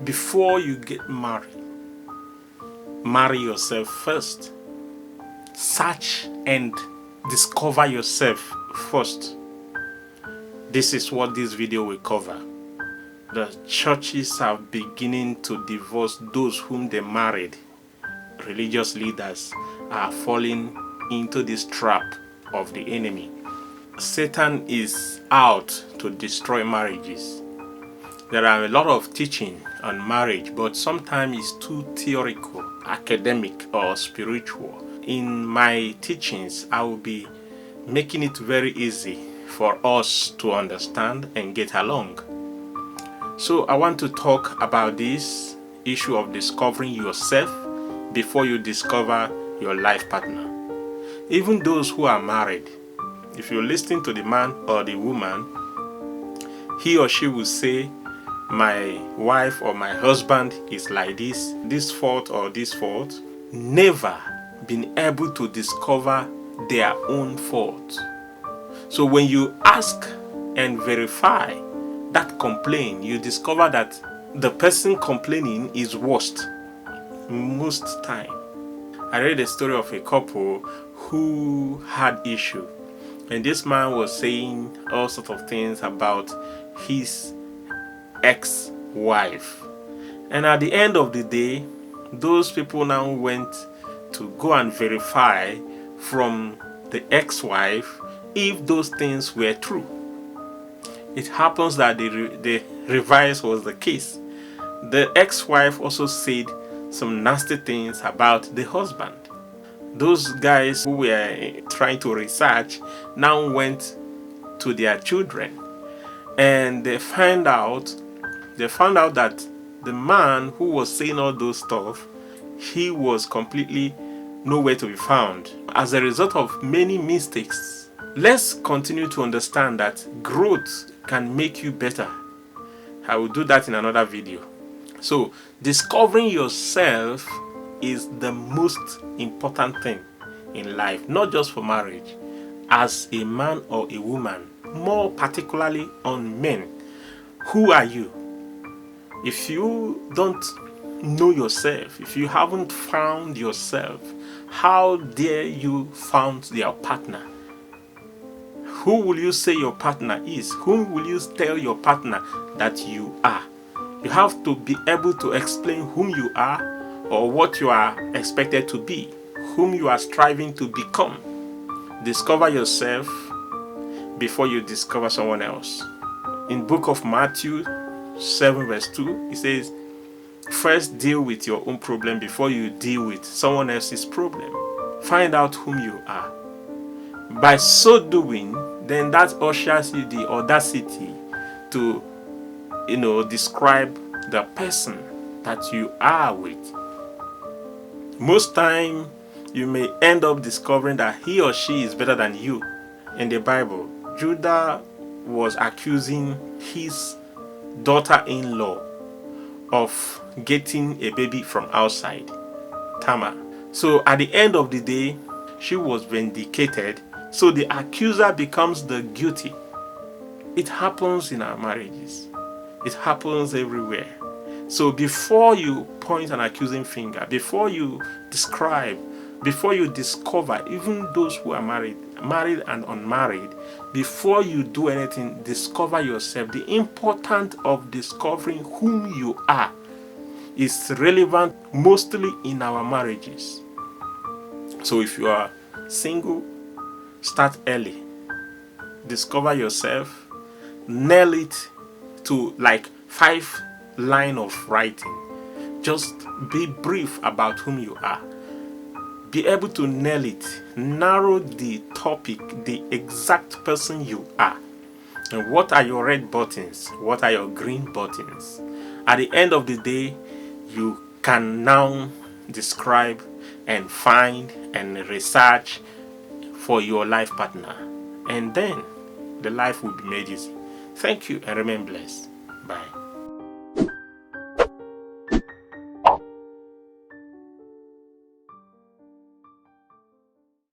Before you get married, marry yourself first. Search and discover yourself first. This is what this video will cover. The churches are beginning to divorce those whom they married. Religious leaders are falling into this trap of the enemy. Satan is out to destroy marriages. There are a lot of teaching on marriage, but sometimes it's too theoretical, academic, or spiritual. In my teachings, I will be making it very easy for us to understand and get along. So I want to talk about this issue of discovering yourself before you discover your life partner. Even those who are married, if you're listening to the man or the woman, he or she will say, my wife or my husband is like this fault or this fault. Never been able to discover their own fault. So when you ask and verify that complaint, you discover that the person complaining is worst most time. I read a story of a couple who had issue, and this man was saying all sorts of things about his ex-wife, and at the end of the day, those people now went to go and verify from the ex-wife if those things were true. It happens that the reverse was the case. The ex-wife also said some nasty things about the husband. Those guys who were trying to research now went to their children, and they found out that the man who was saying all those stuff, he was completely nowhere to be found as a result of many mistakes. Let's continue to understand that growth can make you better. I will do that in another video. So discovering yourself is the most important thing in life, not just for marriage. As a man or a woman, more particularly on men, who are you? If you don't know yourself, if you haven't found yourself, how dare you find your partner? Who will you say your partner is? Whom will you tell your partner that you are? You have to be able to explain whom you are or what you are expected to be, whom you are striving to become. Discover yourself before you discover someone else. In book of Matthew 7 verse 2, it says, first deal with your own problem before you deal with someone else's problem. Find out whom you are. By so doing, then that ushers you the audacity to, describe the person that you are with. Most time, you may end up discovering that he or she is better than you. In the Bible, Judah was accusing his daughter-in-law of getting a baby from outside, Tamar. So at the end of the day, she was vindicated. So the accuser becomes the guilty. It happens in our marriages. It happens everywhere. So before you point an accusing finger, before you describe, before you discover, even those who are married and unmarried, before you do anything, discover yourself. The importance of discovering whom you are is relevant mostly in our marriages. So if you are single, start early. Discover yourself. Nail it to like 5 lines of writing. Just be brief about whom you are. Be able to nail it. Narrow the topic, the exact person you are. And what are your red buttons? What are your green buttons? At the end of the day, you can now describe and find and research for your life partner. And then the life will be made easy. Thank you and remain blessed.